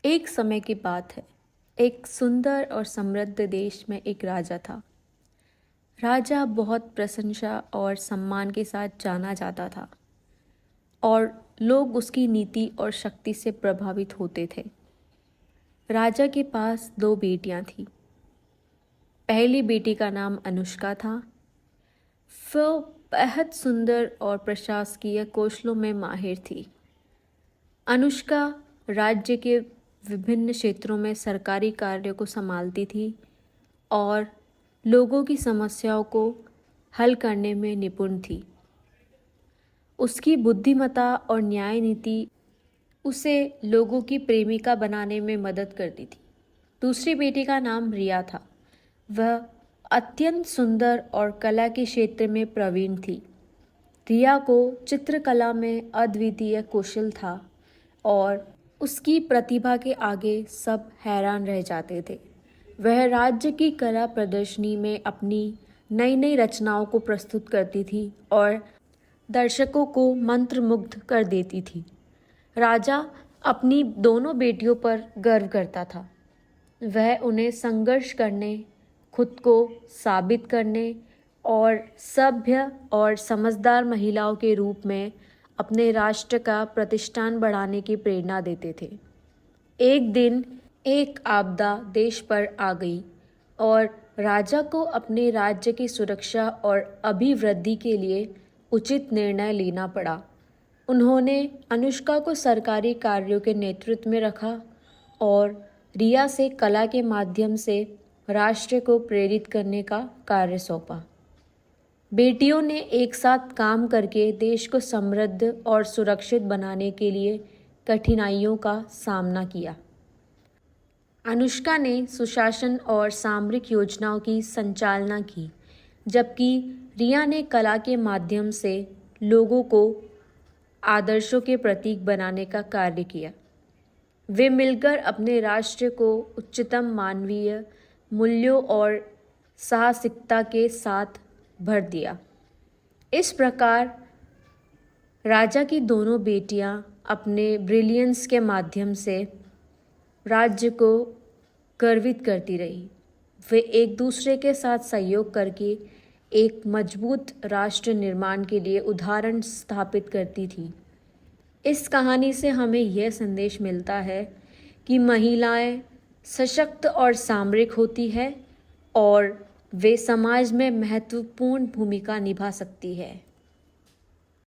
एक समय की बात है। एक सुंदर और समृद्ध देश में एक राजा था। राजा बहुत प्रशंसा और सम्मान के साथ जाना जाता था और लोग उसकी नीति और शक्ति से प्रभावित होते थे। राजा के पास दो बेटियां थीं। पहली बेटी का नाम अनुष्का था। वह बेहद सुंदर और प्रशासकीय कौशलों में माहिर थी। अनुष्का राज्य के विभिन्न क्षेत्रों में सरकारी कार्यों को संभालती थी और लोगों की समस्याओं को हल करने में निपुण थी। उसकी बुद्धिमत्ता और न्याय नीति उसे लोगों की प्रेमिका बनाने में मदद करती थी। दूसरी बेटी का नाम रिया था। वह अत्यंत सुंदर और कला के क्षेत्र में प्रवीण थी। रिया को चित्रकला में अद्वितीय कौशल था और उसकी प्रतिभा के आगे सब हैरान रह जाते थे। वह राज्य की कला प्रदर्शनी में अपनी नई नई रचनाओं को प्रस्तुत करती थी और दर्शकों को मंत्रमुग्ध कर देती थी। राजा अपनी दोनों बेटियों पर गर्व करता था। वह उन्हें संघर्ष करने, खुद को साबित करने और सभ्य और समझदार महिलाओं के रूप में अपने राष्ट्र का प्रतिष्ठान बढ़ाने की प्रेरणा देते थे। एक दिन एक आपदा देश पर आ गई और राजा को अपने राज्य की सुरक्षा और अभिवृद्धि के लिए उचित निर्णय लेना पड़ा। उन्होंने अनुष्का को सरकारी कार्यों के नेतृत्व में रखा और रिया से कला के माध्यम से राष्ट्र को प्रेरित करने का कार्य सौंपा। बेटियों ने एक साथ काम करके देश को समृद्ध और सुरक्षित बनाने के लिए कठिनाइयों का सामना किया। अनुष्का ने सुशासन और सामरिक योजनाओं की संचालना की, जबकि रिया ने कला के माध्यम से लोगों को आदर्शों के प्रतीक बनाने का कार्य किया। वे मिलकर अपने राष्ट्र को उच्चतम मानवीय मूल्यों और साहसिकता के साथ भर दिया। इस प्रकार राजा की दोनों बेटियां अपने ब्रिलियंस के माध्यम से राज्य को गर्वित करती रही। वे एक दूसरे के साथ सहयोग करके एक मजबूत राष्ट्र निर्माण के लिए उदाहरण स्थापित करती थी। इस कहानी से हमें यह संदेश मिलता है कि महिलाएं सशक्त और सामरिक होती है और वे समाज में महत्वपूर्ण भूमिका निभा सकती है।